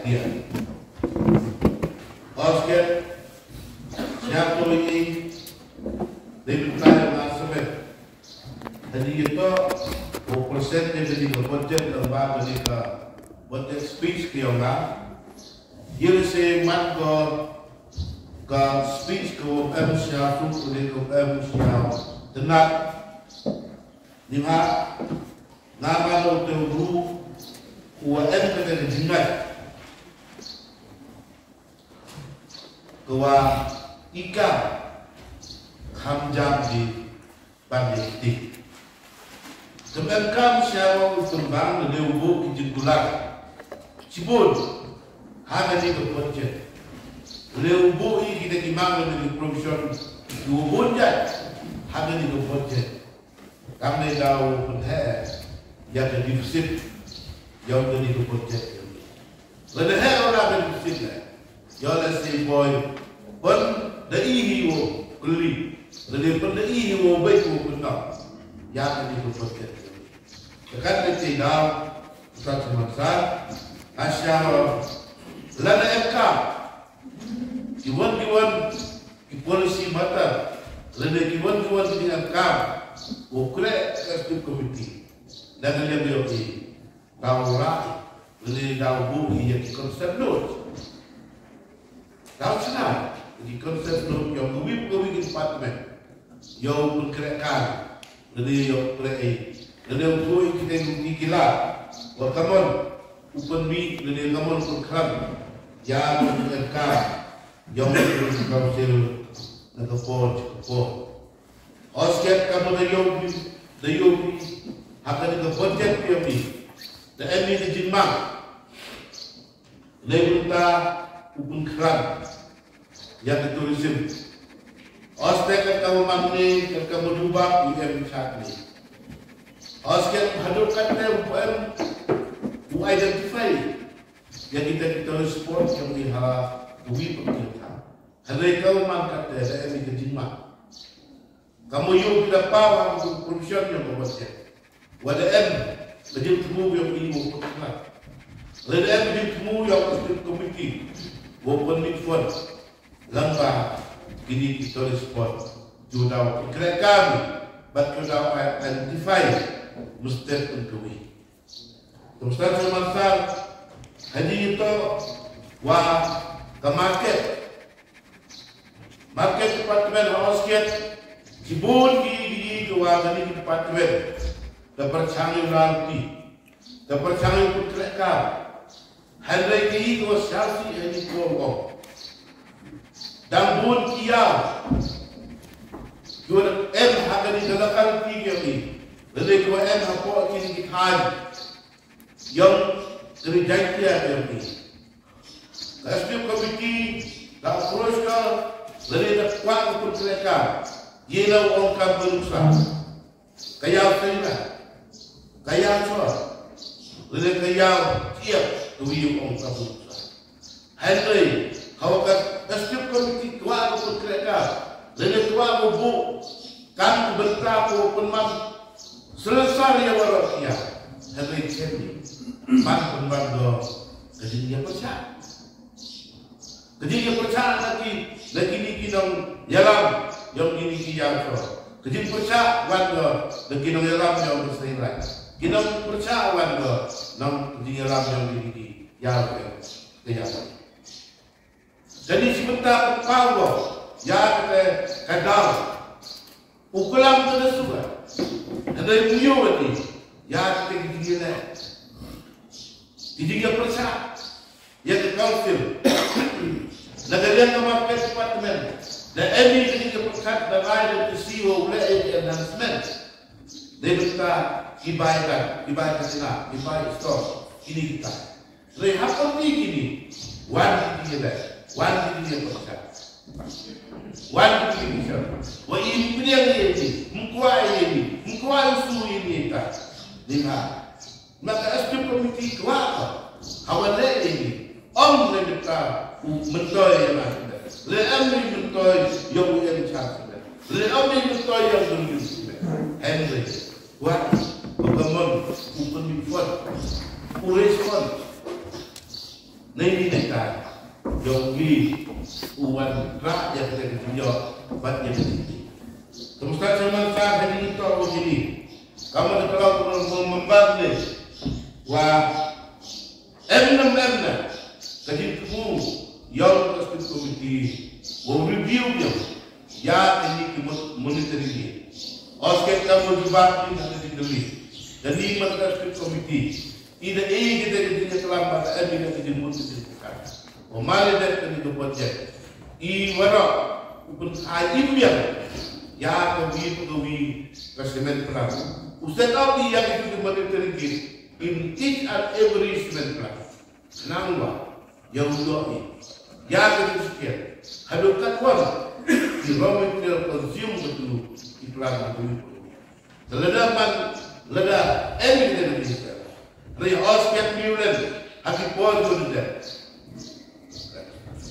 dia. Oscar, siapa ini? David Kyle Nasabet. Jadi itu, persen dari budget dan bahan dari budget speech kiola. Dia semat ke speech ke emosial, ke emosial tenat. Lima, nama dokter guru, UAM kita jingat. Kewa ika hamjam di banding. Kemudian kam siapa utambang le ubu kijikulan. Cibun hanya di keponcet. Le ubu ini kita kimang di profesion ubunja hanya di keponcet. Kami tahu penhe yang ada defisit yang ada di keponcet. Ledah orang defisit lah. Y'all say boy, pun dah ihiwo kuli, jadi pun dah ihiwo baik wo benar, yang ini berpikir. Sekarang kita dah satu masa, asyam, lada ekam, kiwan ki polisi mata, lada kiwan di ekam, wo kule kasih komiti, dan lebih oke, tahu lah, lada tahu bu yang konsep lot. Tahu senang, jadi konsep belum yang kami departemen, yang berkerekan, jadi yang berei, jadi untuk kita gila, wakaman, open meet, jadi kaman berkeran, yang berkerekan, yang berkausil, nakapor, Oscar kamu dayogi, akan dikepojat piami, dan ini dijimang, lebih upun keran yang ditulisin. Ostek kamu mangni, kamu dubak, UM cakni. Ostek hadapkan UM, identify yang kita respon yang diharap duit pemerintah. Hari kamu mangkat dari ini kejima. Kamu yuk tidak paham profesion yang berbuat. Wadah menjadi temu yang ini berkenan. Wadah menjadi temu yang berkenan komiti. Walaupun mitfon lamba gini kita respon judau kira kami bat judau identify mustahil untuk mustahil semangat haji itu ke market departemen housekeep jibun gigi dua gini departemen dapat canggih nanti dapat canggih pun kira kami. Hari ini kau siapa ini kau dan pun kia, kau harga di dalam tiga ini, jadi kau apa ini kita yang terjadi ini. Kasih komiti, tak terus kau, jadi tak kuat untuk mereka, ia orang kan berusaha, kaya cua, jadi kaya siap. Tujuh orang kabur. Hari kalau kasih komiti tua aku kerja, jadi tua aku kan bertahu penman selesai ya waraknya. Hari ini penman do jadi dia percaya. Jadi dia percaya lagi ni kinong yalam yang ini kian so. Jadi percaya wando lagi kinong yalam yang bersairai. Kinong percaya wando nang yalam yang ini yang kelihatan. Jadi sebentar power yang kadang ukuran itu sudah ada yang ini yang kita dia percaya yang ke council negara yang memakai departemen dan ini kita percaya dan ada CEO oleh announcement dia minta ibadah sana ibadah store ini kita. Rehat ini, wan ini percaya. Wan ini siapa? Wah ini mengkuai usul ini tak. Lihat, maka aspek komiti kuat. Awal ini, lebih tak mentoy yang ada. Lebih mentoy yang cakap. Lebih mentoy yang berjudi. Henry, wah, bagaimana? Bukan mifon, urespon. Nei dekat yogi uan rakyat yang kejauh batnya begini. Kemudian zaman saat hari itu aku jadi kamu kalau membalik wah emna kaji kamu yang pasti komiti mau review dia ya ini monitoring dia. Oscar kamu juga ini ada di dalam dan ini mereka komiti. Ida kita kita terlambat kita jadi monitoring. Omali dat kan itu project. Iwara upun aimnya ya kewi semen plan. Usai tahu yang itu monitoring in each and every semen plan. Nangwa yang doi ya itu sekian. Hadukan wan di raw material consume betul di plan itu. Terledaman leda evidence. Dari Oscar Newland hakik pol tu dah.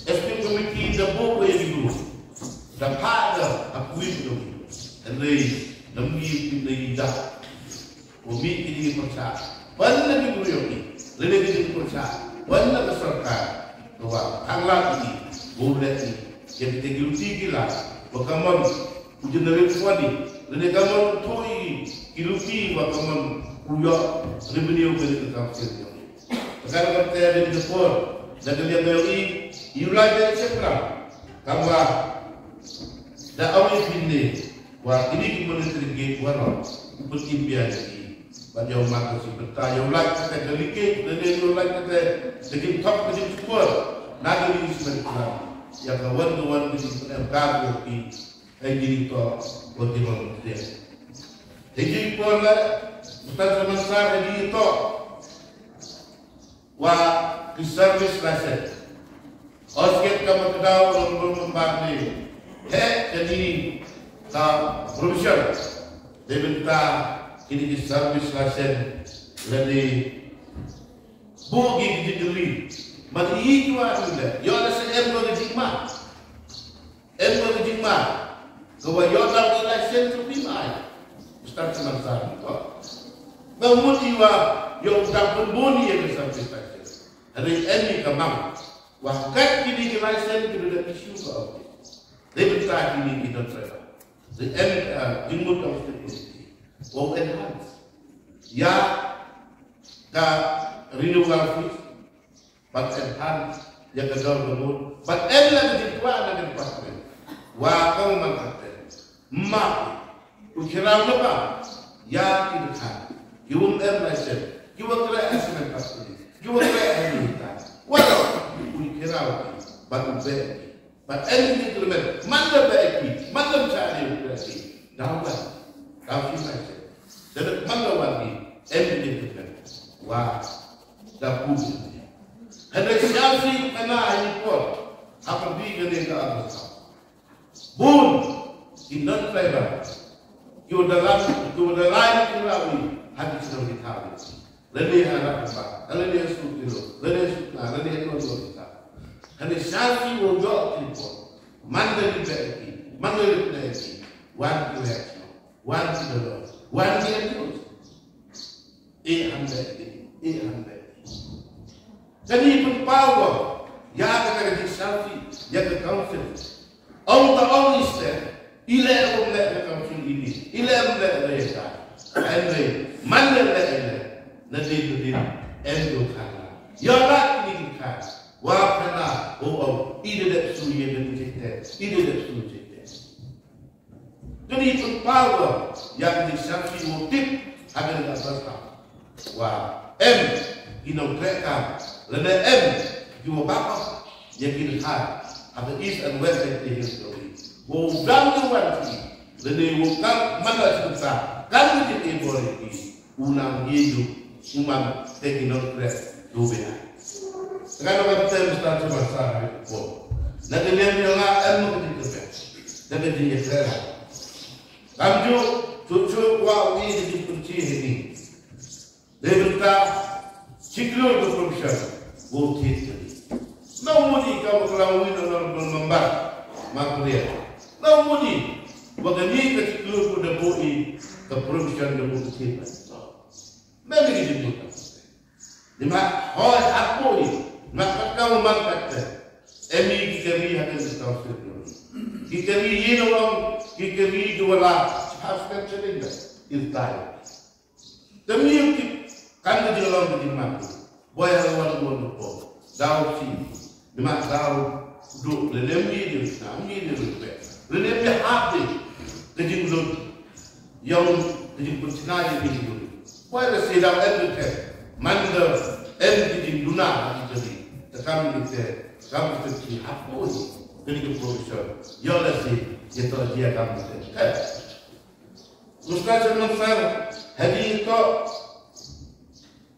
SP committee the book where you do the partner of wisdom and they namgi the da o meet the persa wala ni buyoki lele ni persa wala ka sarkar to wa angla ni boleh ni yang teguti gila bakamon ujenere swadi lele kamon toi kiluti bakamon uyo revenue beli ka kapse sekarang kita ada di dapur dan kalian tahu Iulah dia cakap, kamu dah awal ini, wah ini kemudian terjadi warna, seperti biasa ini. Banyak orang masih bertanya, iulah kita delicate, dan iulah kita sedikit top, sedikit kuat, nak ini sebenarnya. Yang kawan-kawan ini sebenarnya di ini tu, bagaimana dia. Jadi pola, Ustaz Mansar ini tu, wah di service license. Oscar kamu tahu belum membagi, jadi tak provision. Dia minta ini di service license, jadi bugi dijeli. Mati itu ada. Yo ada seember dijima. Kau yo tak license tu bimai. Ustaz Mansar itu. Namun iwa yo tak berbunyi yang service license. Ada ini kamang. Wakat kini license kita dah issue kau. Dia minta kini kita terima. The jumut of the community. Wow enhance. Ya ka renewal fees, but enhance ya ka government. But ella di kuat ada department. Wah kau mengatakan, mak ukirau apa? Ya kita kan. Kium license. Kium kira esmen pasti. Kium kira kita. Walau kirau batu baik, but anything to remember, mana baik, mana cari berarti, dapat, kau saja. Jadi mana lagi, anything to remember, wah, dapur. Hendak siapa kena ini pun, apa dia ni ke atas. Bun, inon flavor, kau dalam kirau hati sedang ditarik. Lagi anak apa, lagi suku, lagi itu. Hanya sahaja wujud itu, mana diberki, mana diberki, one direction, one dollar, one year, 800. Jadi power, ya kita di sahaja, ya kita council. On the only step, ilah umlah council ini, ilah umlah mereka, and mana mereka, nanti itu endo kana, ya nak ini kan. Wah kena, ini dah sulit dan cerita, ini dah sulit cerita. Jadi itu power yang disaksi motif ada di atas kau. Wah, ino mereka, lena juga bapa yang kita ada east and west yang kita history. Wudang tuan si, lena wudang mana sebesar, kan kita boleh unang hidup, umat teknologi dua. Sekarang kita mesti bersama itu. Nanti dia bilang ilmu kita. Nanti dia cerita. Kamu cucu wah ini di kunci ini. Dia minta ciklu itu profesor. Bukti. Namun kamu kalau ini orang membar maklumat. Namun bagaimana ciklu itu dapat ke profesor dapat bukti. Memang itu. Lima, apa ini? Maka kau mangkat emi kikeri hakan kau sendiri kikeri ini orang kikeri dua lah haskan seringa irtai demi kan dia orang di mana boy hawan bondo po daw si lima daw do lembi dia nami dia lembi hati kejing lu yang kejing percaya di situ boy rasa daw edute manda kejing duna jadi kami kita hapus dari profesor yang lagi itu dia kami Ustaz Mansar hari itu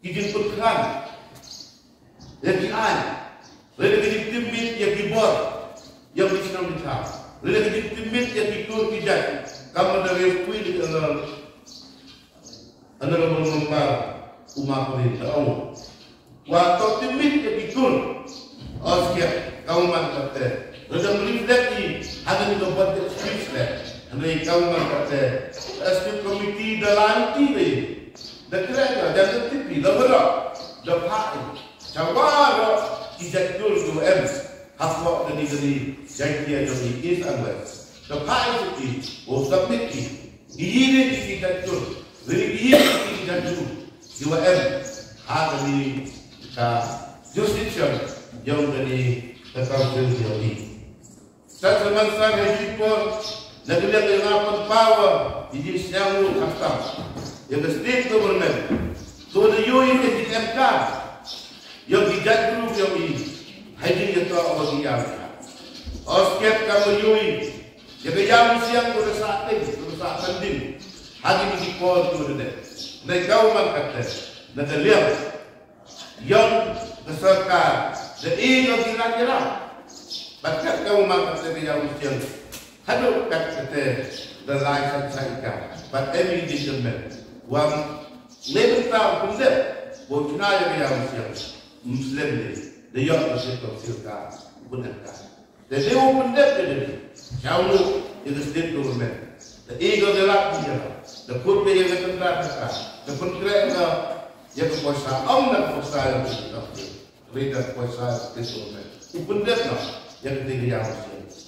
izin perkara jadi lalu jadi timit yang dibor yang disenam dicap lalu jadi timit yang dikur kijat kamu dari kui di anda memang umat perintah Allah waktu timit yang dikur Oscar kamu mangkate lalu reflekti ada juga buat speech Andai kamu mengatakan, aspek komiti dalam TV, deklarasi dan TV, lembaga, dapat, cawara, tidak dulu hafwa dan ini jadi dari is Anwar, dapat itu, submit ini tidak dulu, ini tidak dulu, juga ada di jurisdiction yang dari terkait ini. Saya semasa report Negara dengan power di Islam kasta, yang state government, so the UN di MK, yang dijat group yang ini, hanya itu awal dia. Oscar kamu UN, jadi yang siang berusaha penting, hanya di kor tu deh. Negara mangkat, negara lihat, yang beserta, the aid of kira-kira, bahkan kamu mangkat dari yang siang. Hello, Captain, the life of Saika, but every gentleman, one living town from there, what can I Muslim, the young of Silka, Bunaka. The day open definitely, Shawu is the state government, the eagle of the Latin, the good way of the contractor, the contractor, Yakosa, on the Posa of the later Posa, this government. Open that now, Yakati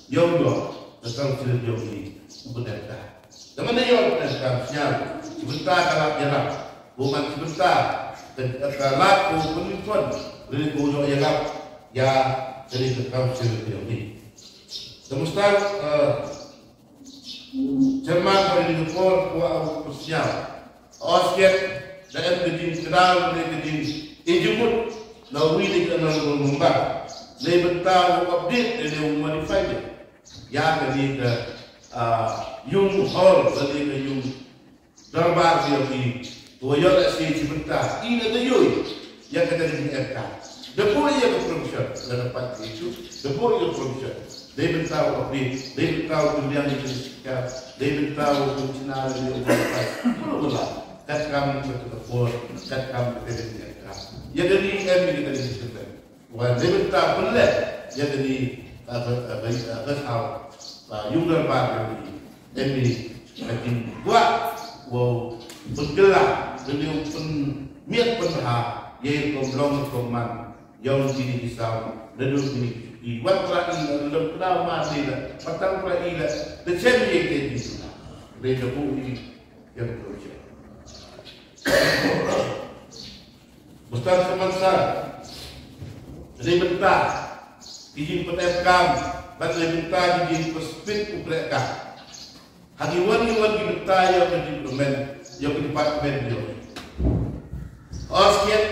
Young. Tentang cerita ini, benar. Teman yang benar, siapa? Sebentar kalau jalan, bukan sebentar. Kalau penelitian, penelitian yang lap, ya dari tentang cerita ini. Semesta Jerman penelitian kuat persiap. Oscar dan kedin kenal kedin ejumut, lalu ini kenal mengubah. Lebih tahu update dari modify. Ya jadi ke yung hall jadi ke yung darbar dia di toyol si sebentar ini tu yung yang kita di MK depois yang production dapat itu depois yang production dia beritahu apa dia beritahu kemudian kita dia beritahu kemudian dia beritahu lah kat kami bertepur kat kami di MK ya dari kami kita di sini wah dia beritahu pelet ya dari beritahu yung darbar ini makin buat wow bergerak beliau pun miat penha yaitu komlong koman yang kini kisah lalu kini dibuat perai dalam kenal mati lah patang perai lah tercem yang kini mereka bui yang berusia Ustaz semasa jadi bentar izin petemkam Bagai minta di perspek mereka. Hagiwan kita yang di departemen dia. Oscar,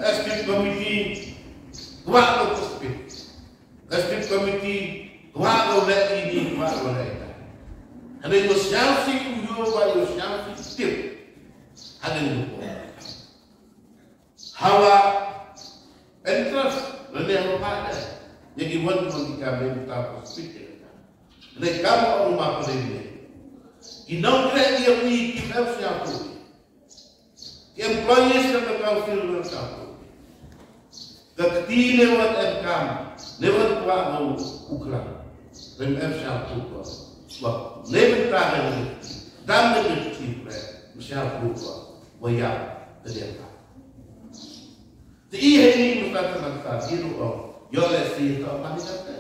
aspek komiti, kuat ke perspek. Aspek komiti, kuat ke lagi ini, kuat ke lagi. Ada yang siapa yang siapa tip. Ada yang hawa interest, lebih apa Jadi buat kita minta perspektif. Mereka mau rumah pelindung. Inau kerja yang ini kita siapa? Employees yang berkausul dengan siapa? Ketika lewat MKM, lewat kuat Ukraina, dengan siapa? Sebab lewat tangan dan dengan cipre, siapa? Bayar terlihat. Jadi ini mustahil kita hidup. yo le si to pa ni ta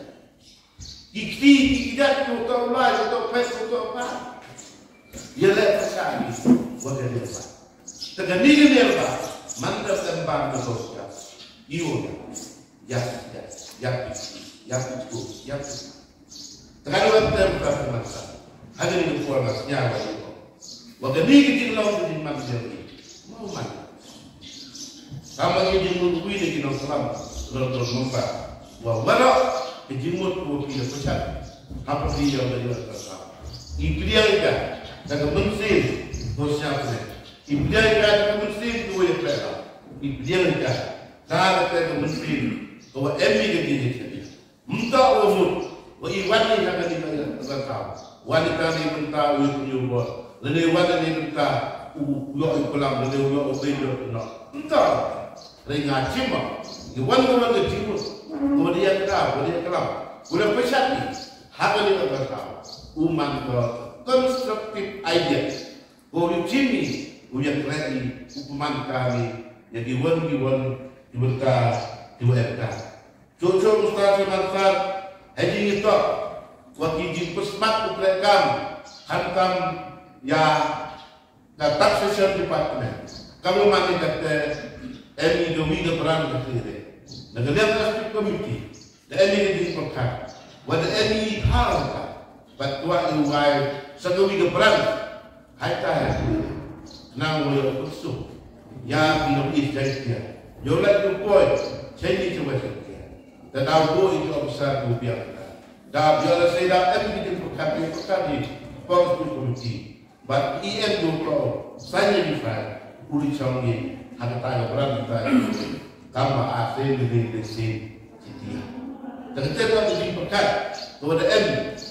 Ikidat tu kau lai tu pes tu apa? Ya le pasal ni, wajar dia apa? Tegani ni dia apa? Mantap tembang tu sosial. Iyo ya itu. Tegani waktu tembang masa. Ada ni tu orang nyawa itu. Wajar ni kita lawan di manusia ni. Mau mana? Kamu ini jemput kui ni kita selam. Terus nombor. Wah Ejimut ko pila pasal apa dia yang dari atas. Iblia ida daga mensin dosapne. Iblia ida daga mensin dua yang pera. Iblia ida daga mensin ko emi ke dia jadi. Muda umur wa iwani daga di daga wanita ni benta uyubo. Lene wanita ni benta yo ikolam lene yo obedo no. Muda ringa cima. Iwan ko jimut kemudian kelam, udah pesat ni, hal ini terkau, uman ke konstruktif idea, boleh cimi, ujian kali, uman kami, jadi wan diberkah, diberkah. Cucu mustahil manfaat, haji itu, wakil jimpus mat uprekam, hantam ya, taxation department, kamu mandi kata, ini domi keperan kiri. Negara Aspek Komiti, dan ini diperkat, wada ini hal, batua iwai sagawi keperan, haita nang boleh kursu, ya bingung isjaya, jolat tupoy, jadi coba saja, dan aku itu besar rupiah, dah biar saya dah ini diperkat di Aspek Komiti, but IN dulu saya difai, uli canggih, ada tanya beran kita. Tambah asing di sini, dan kita akan diperkat kepada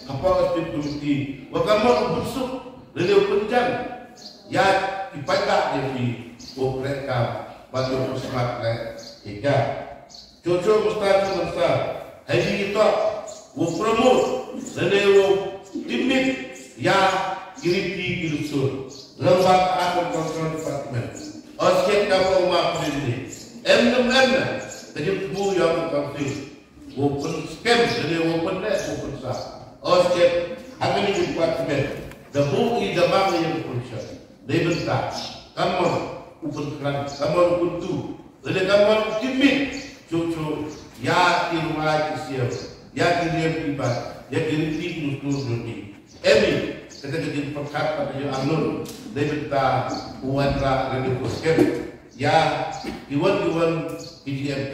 apa aspek komiti, bagaimana busuk, lalu penjang, ya ibadah yang di mereka bagi pusat mereka. Cucu mustahil masa, haji kita, promote, lalu timit, ya kiriti kirusul, lembaga atau kontrol departemen, asyik kamu umat ini. Emna, jadi bu yang terkait, open scam, jadi open net, open sah. Oke, apa ni departemen? The bu ida bang yang polisi, dia bentak, kamu open keran, kamu open tu, jadi kamu timit, cucu, ya irwai kisiap, ya kiriam ibat, ya kirim tik nusnur ni. Emi, kita jadi perkat pada yang anur, dia bentak, uanra, dia scam. Ya, iwan IGM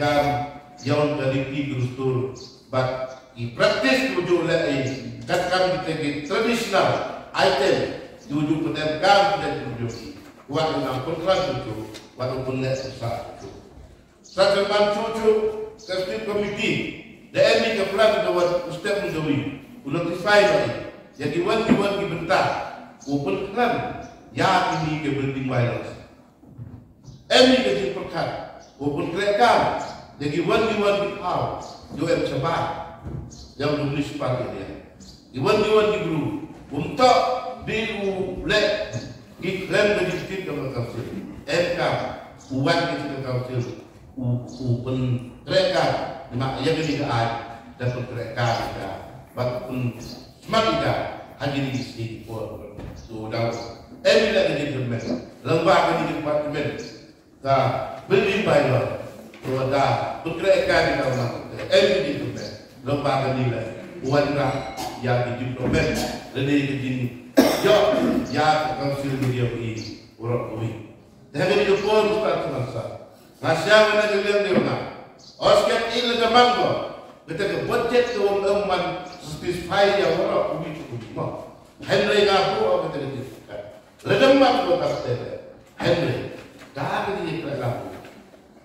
yang dari Gurustur, but in practice tujuh lagi katakan kita tradisional item tujuh penerkam dan tujuh kuat dengan kontrak tujuh walaupun net besar tujuh. Sahaja tujuh kasih komiti dan ini kepelan dengan Ustaz Muzawi notify lagi. Jadi iwan dibentak, open keran ya ini keberting violence. Ini jadi perkat, walaupun kerekam, jadi one kau, jual cepat, yang municipal ini, one di guru, untuk diulek, diklaim dari setiap kawasan, ekam, uang di kawasan, open kerekam, mak yang ini ada, dapat kerekam, bahkan semakin hadir di sini, sudah, ini lagi di departemen, lembaga di departemen. Dah beli bayar, dah berkerekan di dalam ini itu lembaga nilai, wanita yang dijumpakan, lebih kecil, ya konsil media ini orang ini. Jadi itu pun Ustaz Masa. Nasya mana kalian di mana? Oscar ini zaman ko, kita ke budget tu orang satisfy yang orang ini cukup. Henry ngaku kita kita. Ledemmat ko kata Henry. Dah ini kerana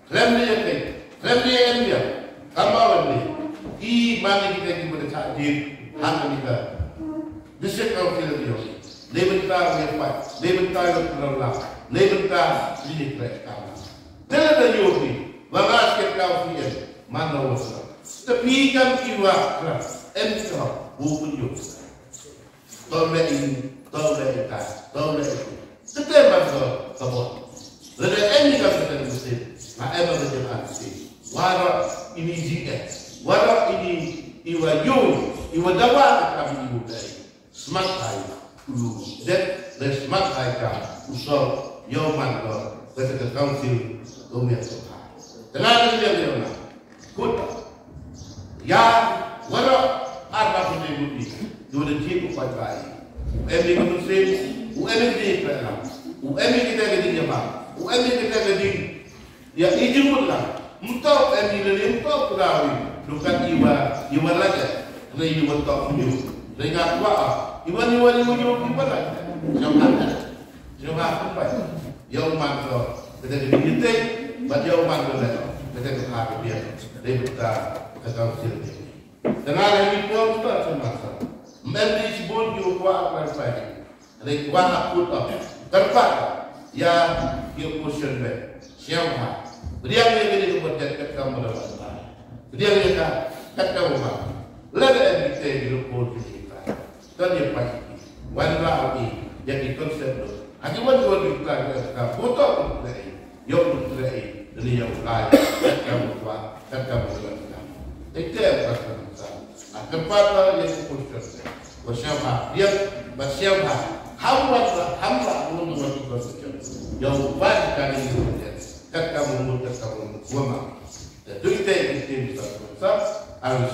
Kremlin yang ni, Kremlin yang kamar ni, di mana kita boleh cari hang kita. Disek kau kira dia, lebentar lepas, lebentar lepas, lebentar ini kerana. Tidak yogi, bagas kita kau mana wasa. Tapi kan kiwa keras, entah bukan yogi. Tolong ini, tolong itu. Setiap masa kabut. Lalu ini kan kita mesti, apa yang kita mesti, warak ini jika iwa yo iwa dawa kami ibu dari smart hai ulu det le smart hai ka usol yo man ko ke council komia so ha dengan dia na kut ya wara arba ko de gupi do de ti ko pai emi ko se emi de pela emi kita ke di jama emi kita ke di ya ijul lah mutau emi le mutau kurawi dukan iwa lagi na iwa tok nyu dengan wa iwa ni nyu iwa lagi jama apa yau man ko kita ke di bat yau man ko kita ke ha dia dia buka ke council dengan ini pun tak semasa memberi sebut yo kwa apa Rek wana puto terpat ya dia position be siapa dia yang buat kat kamu dalam dia yang kat kamu lada kita di luar kita dan dia pasti wana api yang dikonsep tu hanya wana kita kat foto dari yang dari dari yang lain kat kamu dalam itu yang tempat yang position siapa dia siapa hamba belum melakukan yang banyak kali itu kat kamu gua mah dan itu kita bisa harus